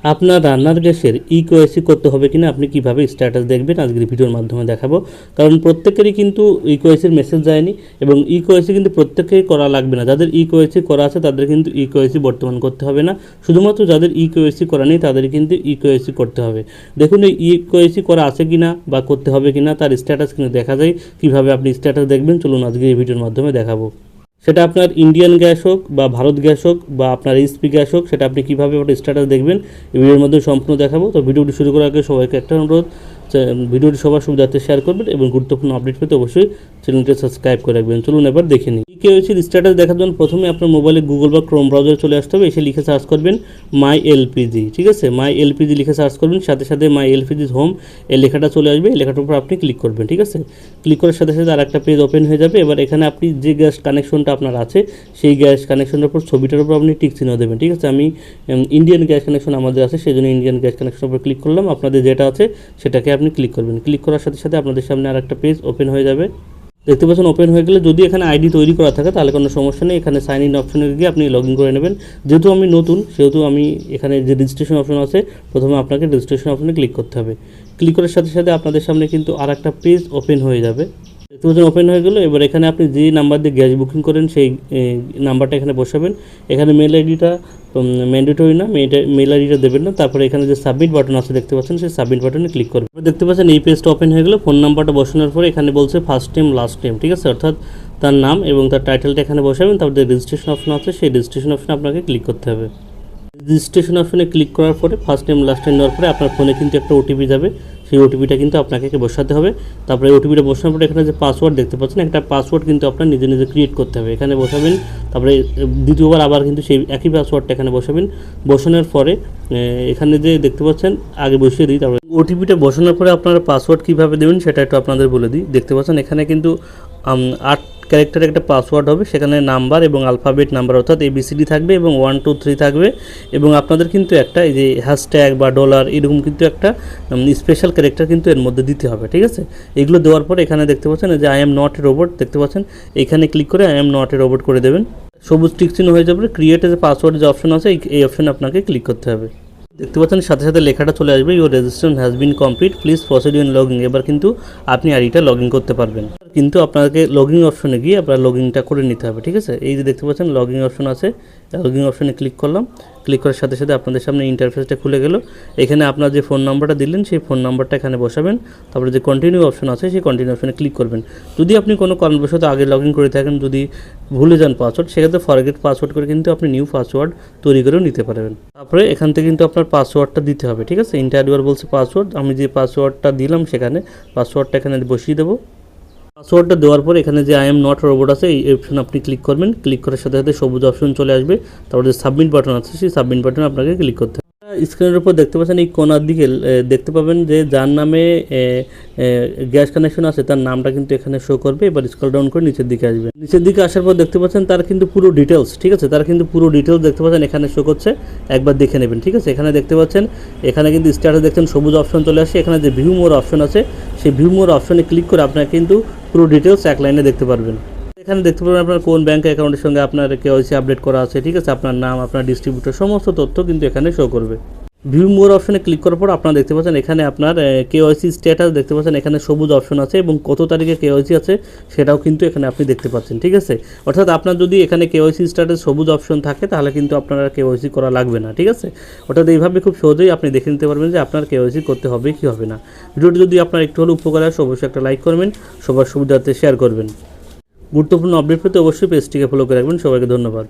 আপনার রান্নার গ্যাসের ইকোএসি করতে হবে কিনা আপনি কিভাবে স্ট্যাটাস দেখবেন আজকের ভিডিওর মাধ্যমে দেখাবো। কারণ প্রত্যেকেরই কিন্তু ইকোএসির মেসেজ যায়নি এবং ইকোএসি কিন্তু প্রত্যেকেই করা লাগবে না। যাদের ইকোএসি করা আছে তাদের কিন্তু ইকোএসি বর্তমান করতে হবে না, শুধুমাত্র যাদের ইকোএসি করা নেই তাদের কিন্তু ইকোএসি করতে হবে। দেখুন এই ইকোএসি করা আছে কিনা বা করতে হবে কিনা তার স্ট্যাটাস কিন্তু দেখা যায়। কিভাবে আপনি স্ট্যাটাস দেখবেন চলুন আজকে এই ভিডিওর মাধ্যমে দেখাবো। সেটা আপনার ইন্ডিয়ান গ্যাস হোক বা ভারত গ্যাস হোক বা আপনার এইচপি গ্যাস হোক, সেটা আপনি কীভাবে ওটা স্ট্যাটাস দেখবেন এই ভিডিওর মধ্যে সম্পূর্ণ দেখাবো। তো ভিডিওটি শুরু করার আগে সবাইকে একটা অনুরোধ, ভিডিওটি সবার সুবিধার্থে শেয়ার করবেন এবং গুরুত্বপূর্ণ আপডেট পেতে অবশ্যই চ্যানেলটি সাবস্ক্রাইব করে রাখবেন। চলুন এবার দেখে নিই। ইকোএসির স্ট্যাটাস দেখার জন্য প্রথমে আপনার মোবাইলে গুগল বা ক্রোম ব্রাউজারে চলে আসতে হবে। এসে লিখে সার্চ করবেন মাই এলপিজি, ঠিক আছে, মাই এলপিজি লিখে সার্চ করবেন, সাথে সাথে মাই এলপিজি হোম এই লেখাটা চলে আসবে। এই লেখাটার উপর আপনি ক্লিক করবেন, ঠিক আছে। ক্লিক করার সাথে সাথে আর একটা পেজ ওপেন হয়ে যাবে। এবার এখানে আপনি যে গ্যাস কানেকশনটা আপনার আছে সেই গ্যাস কানেকশনের উপর ছবিটার উপর আপনি টিক চিহ্ন দেবেন, ঠিক আছে। আমি ইন্ডিয়ান গ্যাস কানেকশন আমাদের আছে সেই জন্য ইন্ডিয়ান গ্যাস কানেকশনের উপর ক্লিক করলাম। আপনাদের যেটা আছে সেটাকে আপনি ক্লিক করবেন। ক্লিক করার সাথে সাথে আপনাদের সামনে আর একটা পেজ ওপেন হয়ে যাবে। দেখতে পাচ্ছেন ওপেন হয়ে গেলে যদি এখানে আইডি তৈরি করা থাকে তাহলে কোনো সমস্যা নেই। এখানে সাইন ইন অপশনে গিয়ে আপনি লগ ইন করে নেবেন। যেহেতু আমি নতুন সেহেতু আমি এখানে যে রেজিস্ট্রেশন অপশন আছে প্রথমে আপনাকে রেজিস্ট্রেশন অপশনে ক্লিক করতে হবে। ক্লিক করার সাথে সাথে আপনাদের সামনে কিন্তু আর একটা পেজ ওপেন হয়ে যাবে। দেখতে পাচ্ছেন ওপেন হয়ে গেলো। এবার এখানে আপনি যে নাম্বার দিয়ে গ্যাস বুকিং করেন সেই নাম্বারটা এখানে বসাবেন। এখানে মেল আইডিটা ম্যান্ডেটরি না, মেল আইডিটা দেবেন না। তারপরে এখানে যে সাবমিট বাটন আছে দেখতে পাচ্ছেন সেই সাবমিট বাটনে ক্লিক করবেন। দেখতে পাচ্ছেন এই পেজটা ওপেন হয়ে গেলো। ফোন নাম্বারটা বসানোর পরে এখানে বলছে ফার্স্ট নেম লাস্ট নেম, ঠিক আছে, অর্থাৎ তার নাম এবং তার টাইটেলটা এখানে বসাবেন। তারপরে রেজিস্ট্রেশন অপশন আছে সেই রেজিস্ট্রেশন অপশনে আপনাকে ক্লিক করতে হবে। রেজিস্ট্রেশন অপশনে ক্লিক করার পরে ফার্স্ট নেম লাস্ট নেম দেওয়ার পরে আপনার ফোনে কিন্তু একটা ওটিপি যাবে। সেই ওটিপিটা কিন্তু আপনাকে বসাতে হবে। তারপরে ওটিপিটা বসানোর পরে এখানে যে পাসওয়ার্ড দেখতে পাচ্ছেন একটা পাসওয়ার্ড কিন্তু আপনার নিজে নিজে ক্রিয়েট করতে হবে, এখানে বসাবেন। তারপরে দ্বিতীয়বার আবার কিন্তু সেই একই পাসওয়ার্ডটা এখানে বসাবেন। বসানোর পরে এখানে যে দেখতে পাচ্ছেন আগে বসিয়ে দিই। তারপরে ওটিপিটা বসানোর পরে আপনারা পাসওয়ার্ড কীভাবে দেবেন সেটা একটু আপনাদের বলে দিই। দেখতে পাচ্ছেন এখানে কিন্তু 8 ক্যারেক্টারের একটা পাসওয়ার্ড হবে। সেখানে নাম্বার এবং আলফাবেট নাম্বার অর্থাৎ ABCD থাকবে এবং 1 2 3 থাকবে। এবং আপনাদের কিন্তু একটা এই যে হ্যাশট্যাগ বা ডলার এরকম কিন্তু একটা স্পেশাল ক্যারেক্টার কিন্তু এর মধ্যে দিতে হবে, ঠিক আছে। এগুলো দেওয়ার পরে এখানে দেখতে পাচ্ছেন যে I am not a robot দেখতে পাচ্ছেন, এখানে ক্লিক করে I am not a robot করে দেবেন। সবুজ টিক চিহ্ন হয়ে যাবে। ক্রিয়েট এ পাসওয়ার্ড যে অপশন আছে এই অপশনে আপনাকে ক্লিক করতে হবে। দেখতে পাচ্ছেন সাথে সাথে লেখাটা চলে আসবে your registration has been complete, please proceed in login. এবার কিন্তু আপনি আইডিটা লগ ইন করতে পারবেন। কিন্তু আপনাকে লগইন অপশনে গিয়ে আপনার লগইনটা করে নিতে হবে, ঠিক আছে। এই যে দেখতে পাচ্ছেন লগইন অপশন আছে, লগইন অপশনে ক্লিক করলাম। ক্লিক করার সাথে সাথে আপনাদের সামনে ইন্টারফেসটা খুলে গেল। এখানে আপনার যে ফোন নাম্বারটা দিলেন সেই ফোন নাম্বারটা এখানে বসাবেন। তারপরে যে কন্টিনিউ অপশন আছে সেই কন্টিনিউ অপশনে ক্লিক করবেন। যদি আপনি কোনো কারণবশত আগে লগ ইন করে থাকেন, যদি ভুলে যান পাসওয়ার্ড, সেক্ষেত্রে ফরগেট পাসওয়ার্ড করে কিন্তু আপনি নিউ পাসওয়ার্ড তৈরি করেও নিতে পারবেন। তারপরে এখান থেকে কিন্তু আপনার পাসওয়ার্ডটা দিতে হবে, ঠিক আছে। ইন্টারভিউয়ার বলছে পাসওয়ার্ড, আমি যে পাসওয়ার্ডটা দিলাম সেখানে পাসওয়ার্ডটা এখানে বসিয়ে দেবো। পাসওয়ার্ডটা দেওয়ার পর এখানে যে আই এম নট রোবট আছে এই অপশন আপনি ক্লিক করবেন। ক্লিক করার সাথে সাথে সবুজ অপশন চলে আসবে। তারপরে যে সাবমিট বাটন আছে সেই সাবমিট বাটনে আপনাকে ক্লিক করতে হবে। স্ক্রিনের উপর দেখতে পাচ্ছেন এই কোনার দিকে দেখতে পাবেন যে যার নামে গ্যাস কানেকশন আছে তার নামটা কিন্তু এখানে শো করবে। এবার স্ক্রল ডাউন করে নিচের দিকে আসবে। নিচের দিকে আসার পর দেখতে পাচ্ছেন তার কিন্তু পুরো ডিটেলস, ঠিক আছে, তার কিন্তু পুরো ডিটেলস দেখতে পাচ্ছেন এখানে শো করছে। একবার দেখে নেবেন, ঠিক আছে। এখানে দেখতে পাচ্ছেন এখানে কিন্তু স্ট্যাটাস দেখছেন সবুজ অপশন চলে আসে। এখানে যে ভিউ মোর অপশন আছে সেই ভিউ মোর অপশনে ক্লিক করে আপনারা কিন্তু পুরো ডিটেলস এক লাইনে দেখতে পারবেন। এখানে দেখতে পাবেন আপনার কোন ব্যাঙ্ক অ্যাকাউন্টের সঙ্গে আপনার কেওয়াইসি আপডেট করা আছে, ঠিক আছে, আপনার নাম, আপনার ডিস্ট্রিবিউটর সমস্ত তথ্য কিন্তু এখানে শো করবে। ভিউ মোর অপশনে ক্লিক করার পর আপনারা দেখতে পাচ্ছেন এখানে আপনার কেওয়াইসি স্ট্যাটাস দেখতে পাচ্ছেন এখানে সবুজ অপশন আছে এবং কত তারিখে কেওয়াইসি আছে সেটাও কিন্তু এখানে আপনি দেখতে পাচ্ছেন, ঠিক আছে। অর্থাৎ আপনার যদি এখানে কেওয়াইসি স্ট্যাটাস সবুজ অপশন থাকে তাহলে কিন্তু আপনার কেওয়াইসি করা লাগবে না, ঠিক আছে। অর্থাৎ এইভাবে খুব সহজেই আপনি দেখে নিতে পারবেন যে আপনার কেওয়াইসি করতে হবে কি হবে না। ভিডিওটি যদি আপনার একটু হলেও উপকার আসে অবশ্যই একটা লাইক করবেন, সবার সুবিধার্থে শেয়ার করবেন। গুরুত্বপূর্ণ আপডেট পেতে অবশ্যই পেজটিকে ফলো করে রাখবেন। সবাইকে ধন্যবাদ।